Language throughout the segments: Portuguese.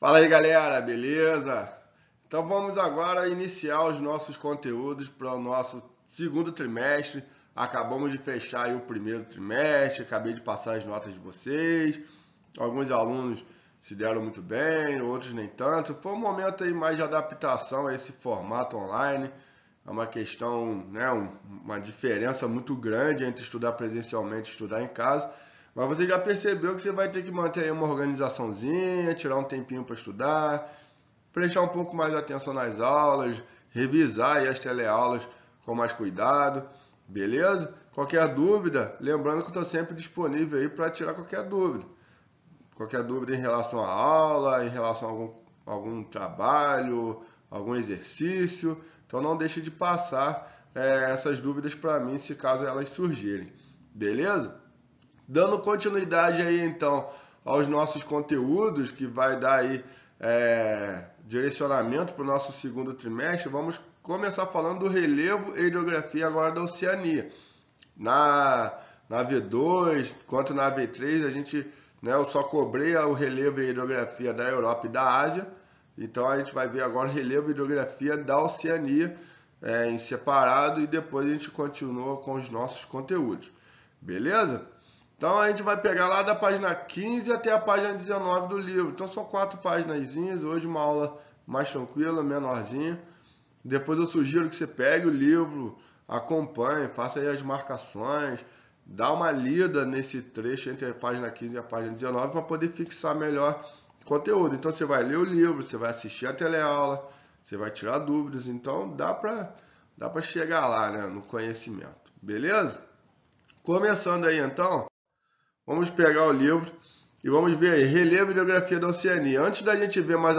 Fala aí, galera, beleza? Então vamos agora iniciar os nossos conteúdos para o nosso segundo trimestre. Acabamos de fechar aí o primeiro trimestre, acabei de passar as notas de vocês. Alguns alunos se deram muito bem, outros nem tanto. Foi um momento aí mais de adaptação a esse formato online. É uma questão, né, uma diferença muito grande entre estudar presencialmente e estudar em casa. Mas você já percebeu que você vai ter que manter aí uma organizaçãozinha, tirar um tempinho para estudar, prestar um pouco mais de atenção nas aulas, revisar aí as teleaulas com mais cuidado, beleza? Qualquer dúvida, lembrando que eu estou sempre disponível aí para tirar qualquer dúvida. Qualquer dúvida em relação à aula, em relação a algum trabalho, algum exercício. Então não deixe de passar essas dúvidas para mim, se caso elas surgirem. Beleza? Dando continuidade aí então aos nossos conteúdos, que vai dar aí direcionamento para o nosso segundo trimestre, vamos começar falando do relevo e hidrografia agora da Oceania. Na V2, quanto na V3, a gente, né, eu só cobrei o relevo e hidrografia da Europa e da Ásia, então a gente vai ver agora o relevo e hidrografia da Oceania em separado e depois a gente continua com os nossos conteúdos, beleza? Então a gente vai pegar lá da página 15 até a página 19 do livro. Então são 4 paginazinhas, hoje uma aula mais tranquila, menorzinha. Depois eu sugiro que você pegue o livro, acompanhe, faça aí as marcações, dá uma lida nesse trecho entre a página 15 e a página 19 para poder fixar melhor o conteúdo. Então você vai ler o livro, você vai assistir a teleaula, você vai tirar dúvidas, então dá para chegar lá, né, no conhecimento. Beleza? Começando aí então, vamos pegar o livro e vamos ver aí, relevo e hidrografia da Oceania. Antes da gente ver mais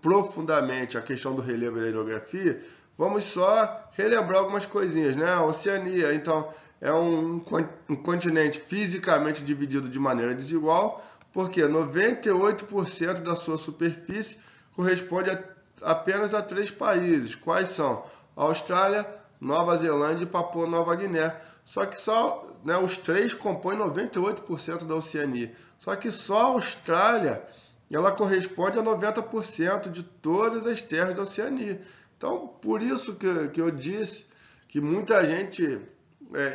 profundamente a questão do relevo e da hidrografia, vamos só relembrar algumas coisinhas, né? A Oceania, então, é um continente fisicamente dividido de maneira desigual, porque 98% da sua superfície corresponde apenas a 3 países. Quais são? Austrália, Nova Zelândia e Papua Nova Guiné. Só que só, né, os 3 compõem 98% da Oceania. Só que só a Austrália, ela corresponde a 90% de todas as terras da Oceania. Então, por isso que eu disse que muita gente,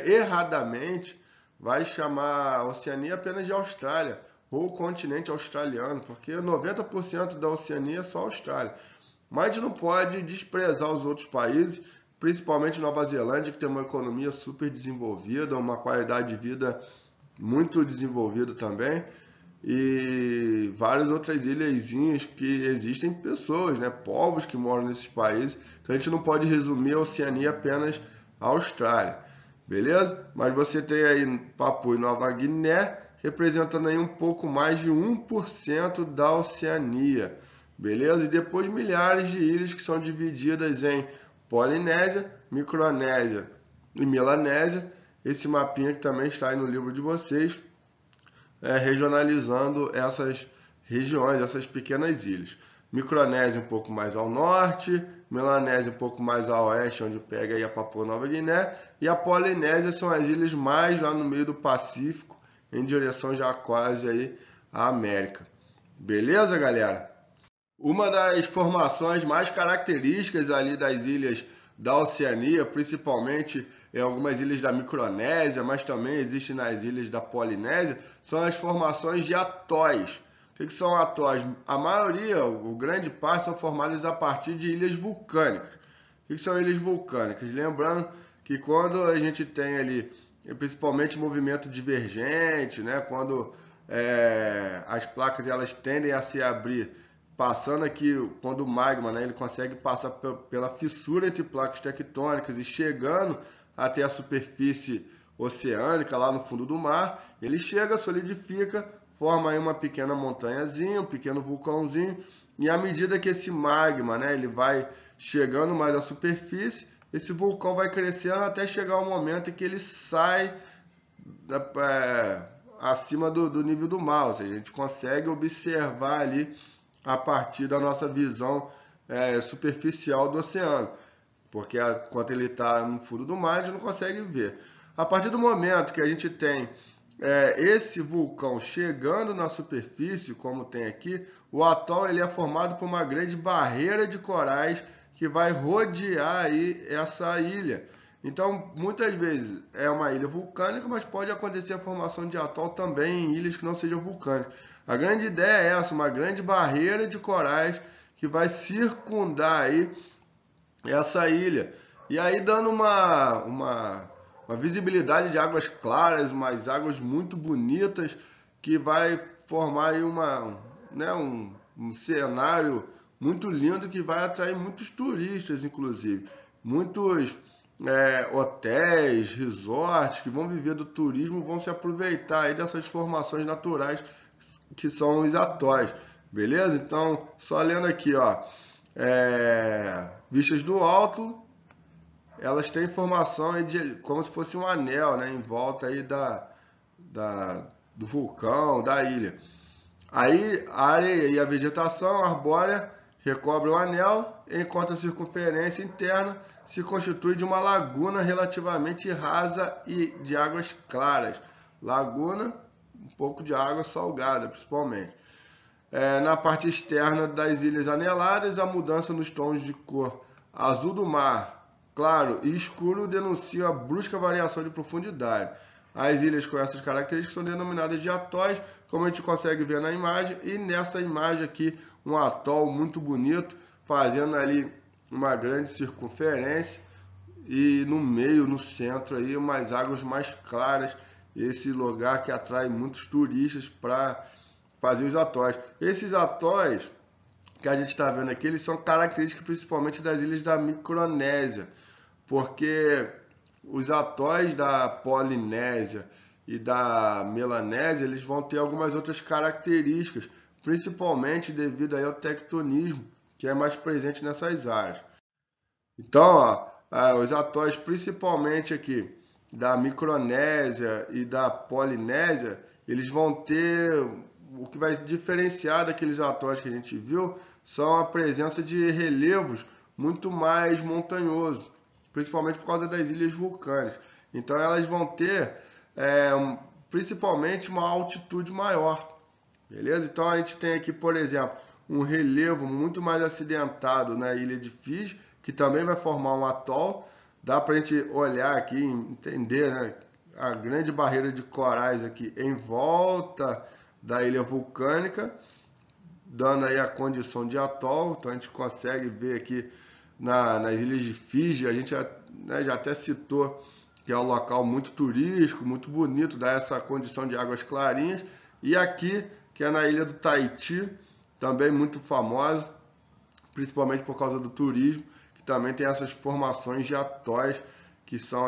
erradamente, vai chamar a Oceania apenas de Austrália, ou o continente australiano, porque 90% da Oceania é só a Austrália. Mas a gente não pode desprezar os outros países, principalmente Nova Zelândia, que tem uma economia super desenvolvida, uma qualidade de vida muito desenvolvida também, e várias outras ilhazinhas que existem pessoas, né, povos que moram nesses países. Então a gente não pode resumir a Oceania apenas à Austrália, beleza? Mas você tem aí Papua e Nova Guiné representando aí um pouco mais de 1% da Oceania, beleza? E depois milhares de ilhas que são divididas em Polinésia, Micronésia e Melanésia. Esse mapinha que também está aí no livro de vocês, regionalizando essas regiões, essas pequenas ilhas. Micronésia um pouco mais ao norte, Melanésia um pouco mais a oeste, onde pega aí a Papua Nova Guiné, e a Polinésia são as ilhas mais lá no meio do Pacífico, em direção já quase aí à América. Beleza, galera? Uma das formações mais características ali das ilhas da Oceania, principalmente em algumas ilhas da Micronésia, mas também existem nas ilhas da Polinésia, são as formações de atóis. O que são atóis? A maioria, o grande parte, são formadas a partir de ilhas vulcânicas. O que são ilhas vulcânicas? Lembrando que quando a gente tem ali, principalmente movimento divergente, né, quando as placas elas tendem a se abrir, passando aqui, quando o magma, né, ele consegue passar pela fissura entre placas tectônicas e chegando até a superfície oceânica, lá no fundo do mar, ele chega, solidifica, forma aí uma pequena montanhazinha, um pequeno vulcãozinho, e à medida que esse magma, né, ele vai chegando mais à superfície, esse vulcão vai crescendo até chegar o momento em que ele sai acima do nível do mar, ou seja, a gente consegue observar ali a partir da nossa visão superficial do oceano, porque enquanto ele está no fundo do mar, a gente não consegue ver. A partir do momento que a gente tem esse vulcão chegando na superfície, como tem aqui, o atol ele é formado por uma grande barreira de corais que vai rodear aí essa ilha. Então, muitas vezes é uma ilha vulcânica, mas pode acontecer a formação de atol também em ilhas que não sejam vulcânicas. A grande ideia é essa, uma grande barreira de corais que vai circundar aí essa ilha. E aí dando uma visibilidade de águas claras, umas águas muito bonitas, que vai formar aí um cenário muito lindo que vai atrair muitos turistas, inclusive. Muitos hotéis, resorts que vão viver do turismo vão se aproveitar aí dessas formações naturais que são os atóis. Beleza? Então, só lendo aqui, ó. Vistas do alto, elas têm formação aí como se fosse um anel, né, em volta aí do vulcão, da ilha. Aí a areia e a vegetação arbórea recobrem o anel, enquanto a circunferência interna se constitui de uma laguna relativamente rasa e de águas claras. Laguna, um pouco de água salgada, principalmente. Na parte externa das ilhas aneladas, a mudança nos tons de cor azul do mar, claro e escuro, denuncia a brusca variação de profundidade. As ilhas com essas características são denominadas de atóis, como a gente consegue ver na imagem, e nessa imagem aqui, um atol muito bonito, fazendo ali uma grande circunferência, e no meio, no centro, aí, umas águas mais claras, esse lugar que atrai muitos turistas para fazer os atóis. Esses atóis que a gente está vendo aqui, eles são característicos principalmente das ilhas da Micronésia, porque os atóis da Polinésia e da Melanésia, eles vão ter algumas outras características, principalmente devido aí ao tectonismo, que é mais presente nessas áreas. Então, os atóis, principalmente aqui da Micronésia e da Polinésia, eles vão ter o que vai diferenciar daqueles atóis que a gente viu são a presença de relevos muito mais montanhosos, principalmente por causa das ilhas vulcânicas. Então elas vão ter principalmente uma altitude maior, beleza? Então a gente tem aqui, por exemplo, um relevo muito mais acidentado na ilha de Fiji, que também vai formar um atol. Dá para a gente olhar aqui e entender, né, a grande barreira de corais aqui em volta da ilha vulcânica, dando aí a condição de atol. Então a gente consegue ver aqui nas ilhas de Fiji, a gente já até citou que é um local muito turístico, muito bonito, dá essa condição de águas clarinhas. E aqui, que é na ilha do Tahiti, também muito famosa, principalmente por causa do turismo, que também tem essas formações de atóis, que são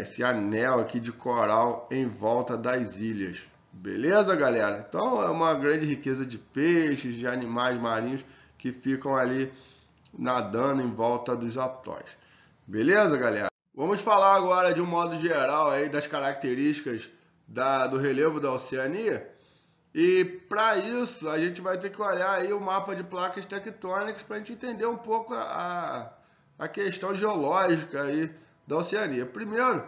esse anel aqui de coral em volta das ilhas. Beleza, galera? Então é uma grande riqueza de peixes, de animais marinhos que ficam ali nadando em volta dos atóis. Beleza, galera? Vamos falar agora de um modo geral aí das características do relevo da Oceania. E para isso a gente vai ter que olhar aí o mapa de placas tectônicas para a gente entender um pouco a questão geológica aí da Oceania. Primeiro,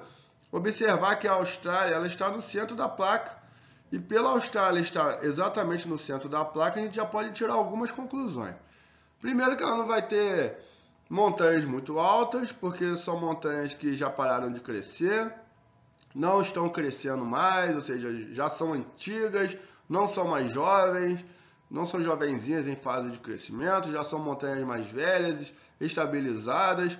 observar que a Austrália ela está no centro da placa. E pela Austrália estar exatamente no centro da placa, a gente já pode tirar algumas conclusões. Primeiro que ela não vai ter montanhas muito altas, porque são montanhas que já pararam de crescer, não estão crescendo mais, ou seja, já são antigas, não são mais jovens, não são jovenzinhas em fase de crescimento, já são montanhas mais velhas, estabilizadas,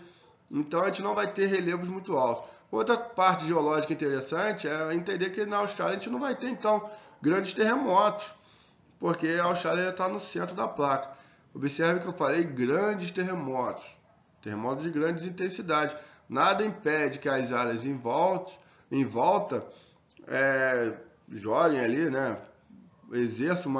então a gente não vai ter relevos muito altos. Outra parte geológica interessante é entender que na Austrália a gente não vai ter, então, grandes terremotos, porque a Austrália está no centro da placa. Observe que eu falei grandes terremotos, terremotos de grandes intensidades. Nada impede que as áreas em volta joguem ali, né, exerçam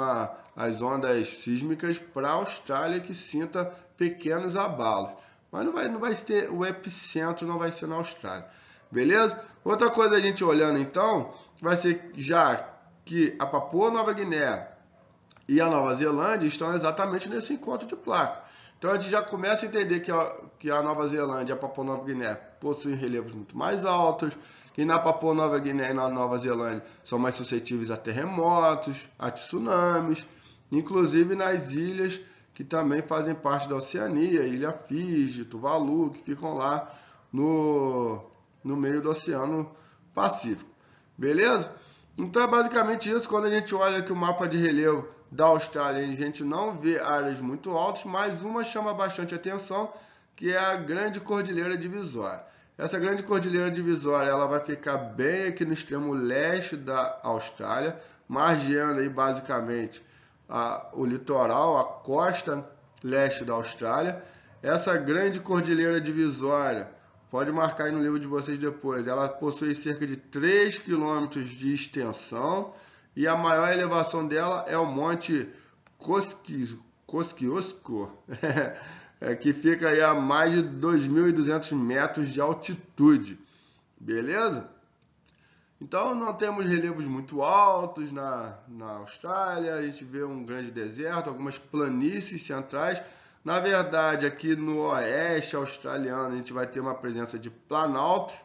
as ondas sísmicas para a Austrália que sinta pequenos abalos. Mas não vai ter, o epicentro não vai ser na Austrália. Beleza? Outra coisa a gente olhando então, vai ser já que a Papua Nova Guiné e a Nova Zelândia estão exatamente nesse encontro de placa. Então a gente já começa a entender que a Nova Zelândia e a Papua Nova Guiné possuem relevos muito mais altos, que na Papua Nova Guiné e na Nova Zelândia são mais suscetíveis a terremotos, a tsunamis, inclusive nas ilhas que também fazem parte da Oceania, Ilha Fiji, Tuvalu, que ficam lá no meio do Oceano Pacífico. Beleza? Então é basicamente isso. Quando a gente olha aqui o mapa de relevo da Austrália, a gente não vê áreas muito altas, mas uma chama bastante atenção, que é a Grande Cordilheira Divisória. Essa Grande Cordilheira Divisória ela vai ficar bem aqui no extremo leste da Austrália, margeando aí basicamente o litoral, a costa leste da Austrália. Essa Grande Cordilheira Divisória, pode marcar aí no livro de vocês depois, ela possui cerca de 3 km de extensão e a maior elevação dela é o Monte Kosciuszko, que fica aí a mais de 2.200 metros de altitude, beleza? Então não temos relevos muito altos na Austrália, a gente vê um grande deserto, algumas planícies centrais. Na verdade, aqui no oeste australiano, a gente vai ter uma presença de planaltos,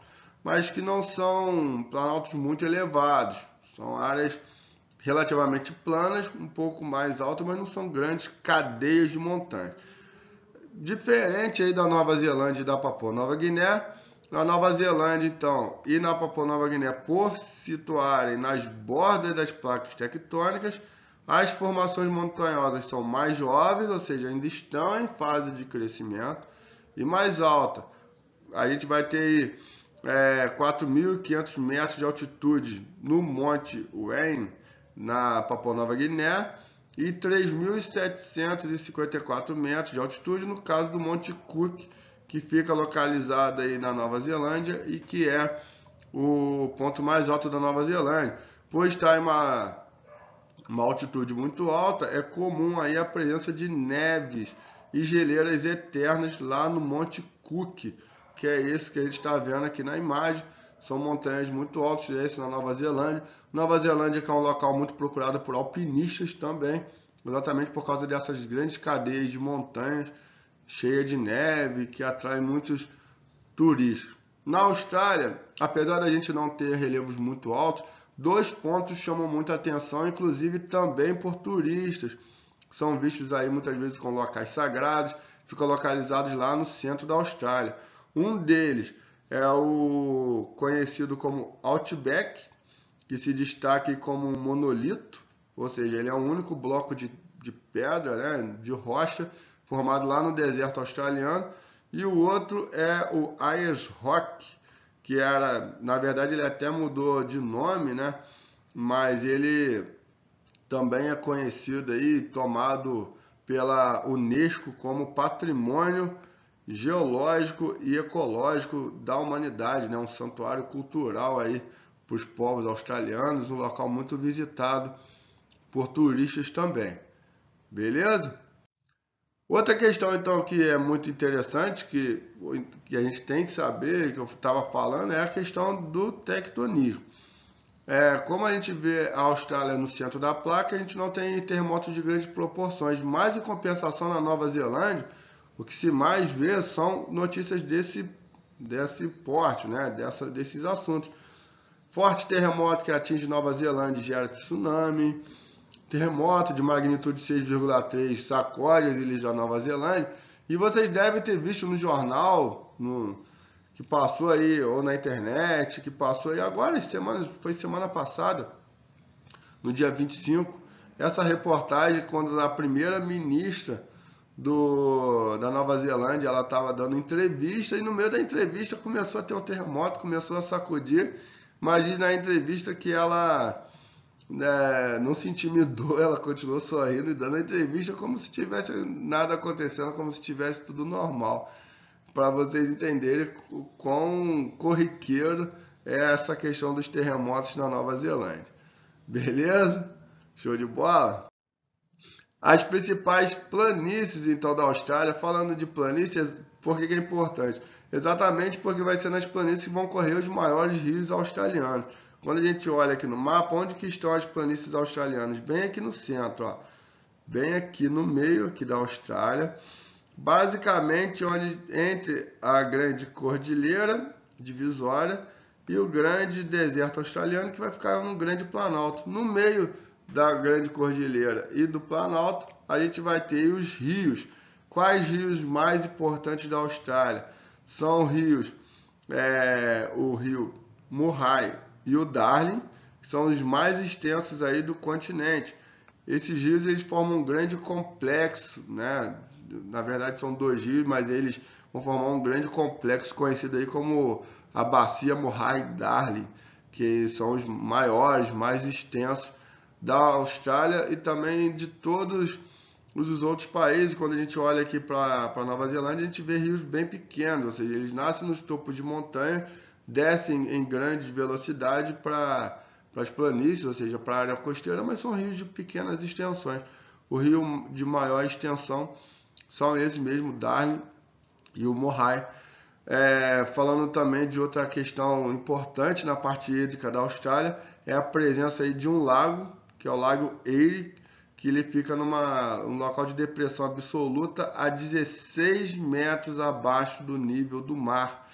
mas que não são planaltos muito elevados. São áreas relativamente planas, um pouco mais altas, mas não são grandes cadeias de montanhas. Diferente aí da Nova Zelândia e da Papua Nova Guiné, na Nova Zelândia, então, e na Papua Nova Guiné, por situarem nas bordas das placas tectônicas, as formações montanhosas são mais jovens, ou seja, ainda estão em fase de crescimento, e mais alta. A gente vai ter 4.500 metros de altitude no Monte Wayne, na Papua Nova Guiné, e 3.754 metros de altitude no caso do Monte Cook, que fica localizado aí na Nova Zelândia e que é o ponto mais alto da Nova Zelândia. Por estar em uma altitude muito alta, é comum aí a presença de neves e geleiras eternas lá no Monte Cook, que é esse que a gente está vendo aqui na imagem. São montanhas muito altas, esse na Nova Zelândia. Nova Zelândia que é um local muito procurado por alpinistas também, exatamente por causa dessas grandes cadeias de montanhas cheia de neve, que atrai muitos turistas. Na Austrália, apesar da gente não ter relevos muito altos, 2 pontos chamam muita atenção, inclusive também por turistas. São vistos aí muitas vezes como locais sagrados, ficam localizados lá no centro da Austrália. Um deles é o conhecido como Outback, que se destaca como um monolito, ou seja, ele é um único bloco de pedra, né, de rocha, formado lá no deserto australiano, e o outro é o Ayers Rock, que era, na verdade ele até mudou de nome, né? Mas ele também é conhecido aí, tomado pela Unesco como Patrimônio Geológico e Ecológico da Humanidade, né? Um santuário cultural aí para os povos australianos, um local muito visitado por turistas também. Beleza? Outra questão, então, que é muito interessante, que a gente tem que saber, que eu estava falando, é a questão do tectonismo. Como a gente vê a Austrália no centro da placa, a gente não tem terremotos de grandes proporções, mas em compensação na Nova Zelândia, o que se mais vê são notícias desse porte, né? Desses assuntos. Forte terremoto que atinge Nova Zelândia e gera tsunami. Terremoto de magnitude 6,3 sacode as ilhas da Nova Zelândia. E vocês devem ter visto no jornal, que passou aí, ou na internet, que passou aí agora, foi semana passada, no dia 25, essa reportagem quando a primeira ministra da Nova Zelândia, ela estava dando entrevista e no meio da entrevista começou a ter um terremoto, começou a sacudir. Imagina na entrevista que ela não se intimidou, ela continuou sorrindo e dando a entrevista como se tivesse nada acontecendo, como se tivesse tudo normal. Para vocês entenderem o quão corriqueiro é essa questão dos terremotos na Nova Zelândia. Beleza? Show de bola? As principais planícies, então, da Austrália, falando de planícies, por que é importante? Exatamente porque vai ser nas planícies que vão correr os maiores rios australianos. Quando a gente olha aqui no mapa, onde que estão as planícies australianas? Bem aqui no centro, ó. Bem aqui no meio aqui da Austrália. basicamente onde entre a Grande Cordilheira Divisória e o Grande Deserto Australiano, que vai ficar no Grande Planalto. No meio da Grande Cordilheira e do Planalto, a gente vai ter os rios. Quais rios mais importantes da Austrália? São rios, o rio Murray e o Darling, que são os mais extensos aí do continente. Esses rios eles formam um grande complexo, né? Na verdade são dois rios, mas eles vão formar um grande complexo conhecido aí como a Bacia Murray-Darling, que são os maiores, mais extensos da Austrália e também de todos os outros países. Quando a gente olha aqui para Nova Zelândia, a gente vê rios bem pequenos, ou seja, eles nascem nos topos de montanha, descem em grande velocidade para as planícies, ou seja, para a área costeira, mas são rios de pequenas extensões. O rio de maior extensão são esses mesmo, Darling e o Murray. Falando também de outra questão importante na parte hídrica da Austrália, é a presença aí de um lago, que é o Lago Erie, que ele fica num local de depressão absoluta a 16 metros abaixo do nível do mar.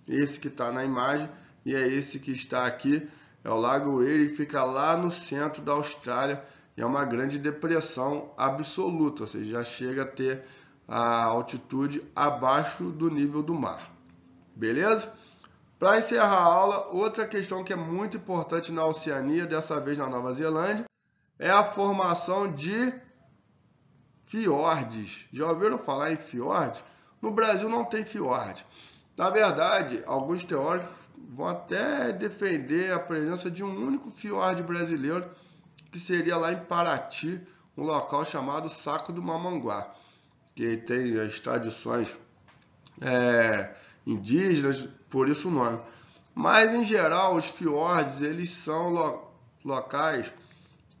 Esse que está na imagem e é esse que está aqui, é o Lago Erie, que fica lá no centro da Austrália e é uma grande depressão absoluta, ou seja, já chega a ter a altitude abaixo do nível do mar. Beleza? Para encerrar a aula, outra questão que é muito importante na Oceania, dessa vez na Nova Zelândia, é a formação de fiordes. Já ouviram falar em fiordes? No Brasil não tem fiordes. Na verdade, alguns teóricos vão até defender a presença de um único fiorde brasileiro, que seria lá em Paraty, um local chamado Saco do Mamanguá, que tem as tradições indígenas, por isso o nome. Mas, em geral, os fiordes eles são locais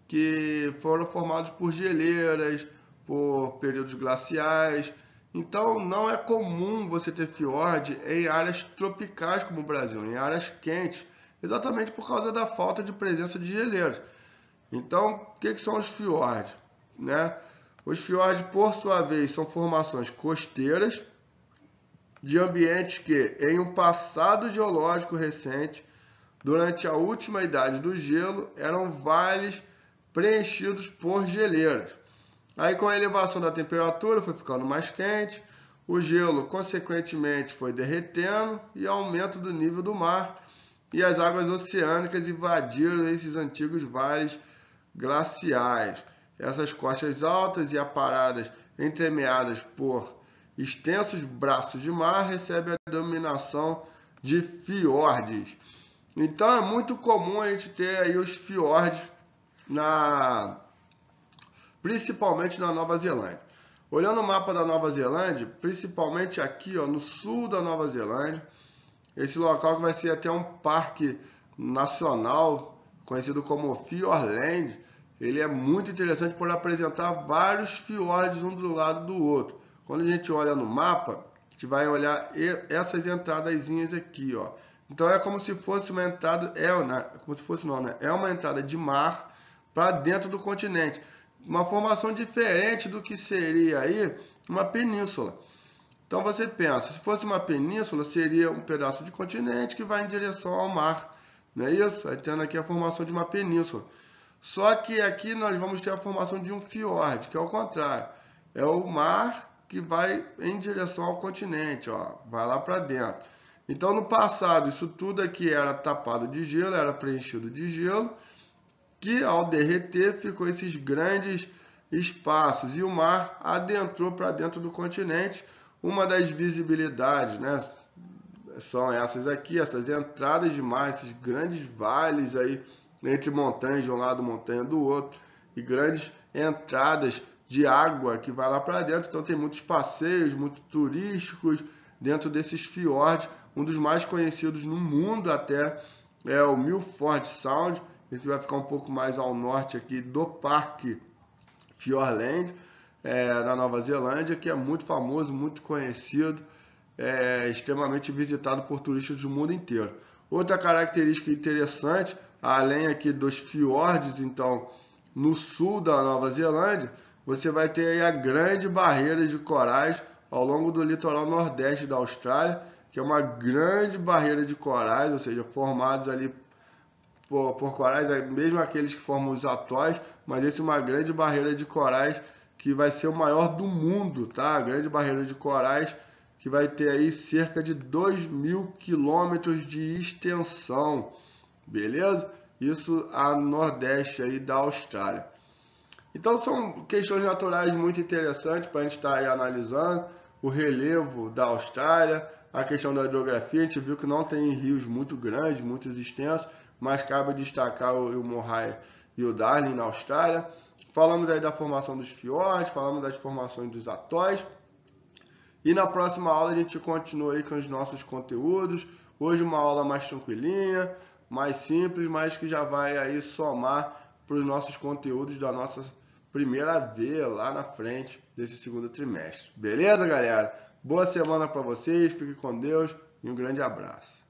que foram formados por geleiras, por períodos glaciais. Então, não é comum você ter fiord em áreas tropicais como o Brasil, em áreas quentes, exatamente por causa da falta de presença de geleiras. Então, o que são os fiordes? Né? Os fiordes, por sua vez, são formações costeiras de ambientes que, em um passado geológico recente, durante a última idade do gelo, eram vales preenchidos por geleiras. Aí, com a elevação da temperatura, foi ficando mais quente, o gelo, consequentemente, foi derretendo e aumento do nível do mar, e as águas oceânicas invadiram esses antigos vales glaciais. Essas costas altas e aparadas entremeadas por extensos braços de mar recebem a denominação de fiordes. Então é muito comum a gente ter aí os fiordes principalmente na Nova Zelândia. Olhando o mapa da Nova Zelândia, principalmente aqui no sul da Nova Zelândia, esse local que vai ser até um parque nacional, conhecido como Fiordland, ele é muito interessante por apresentar vários fiordes um do lado do outro. Quando a gente olha no mapa, a gente vai olhar essas entradazinhas aqui, ó. Então é como se fosse uma entrada, é uma entrada de mar para dentro do continente. Uma formação diferente do que seria aí uma península. Então você pensa, se fosse uma península, seria um pedaço de continente que vai em direção ao mar. Não é isso? Aí tendo aqui a formação de uma península. Só que aqui nós vamos ter a formação de um fiord, que é o contrário. É o mar que vai em direção ao continente, ó, vai lá para dentro. Então no passado isso tudo aqui era tapado de gelo, era preenchido de gelo, que ao derreter ficou esses grandes espaços e o mar adentrou para dentro do continente. Uma das visibilidades, né, são essas aqui, essas entradas de mar, esses grandes vales aí entre montanhas de um lado, montanha do outro, e grandes entradas de água que vai lá para dentro. Então tem muitos passeios, muito turísticos dentro desses fiordes. Um dos mais conhecidos no mundo até é o Milford Sound. Esse vai ficar um pouco mais ao norte aqui do Parque Fiordland, na Nova Zelândia, que é muito famoso, muito conhecido, extremamente visitado por turistas do mundo inteiro. Outra característica interessante, além aqui dos fiordes, então, no sul da Nova Zelândia, você vai ter aí a grande barreira de corais, ao longo do litoral nordeste da Austrália, que é uma grande barreira de corais, ou seja, formados ali por corais, mesmo aqueles que formam os atóis, mas esse é uma grande barreira de corais que vai ser o maior do mundo, tá? A grande barreira de corais que vai ter aí cerca de 2.000 quilômetros de extensão, beleza? Isso a nordeste aí da Austrália. Então são questões naturais muito interessantes para a gente estar aí analisando. O relevo da Austrália, a questão da hidrografia, a gente viu que não tem rios muito grandes, muito extensos, mas cabe destacar o Murray e o Darling na Austrália. Falamos aí da formação dos fiordes, falamos das formações dos atóis. E na próxima aula a gente continua aí com os nossos conteúdos. Hoje uma aula mais tranquilinha, mais simples, mas que já vai aí somar para os nossos conteúdos da nossa primeira V lá na frente desse segundo trimestre. Beleza, galera? Boa semana para vocês, fiquem com Deus e um grande abraço.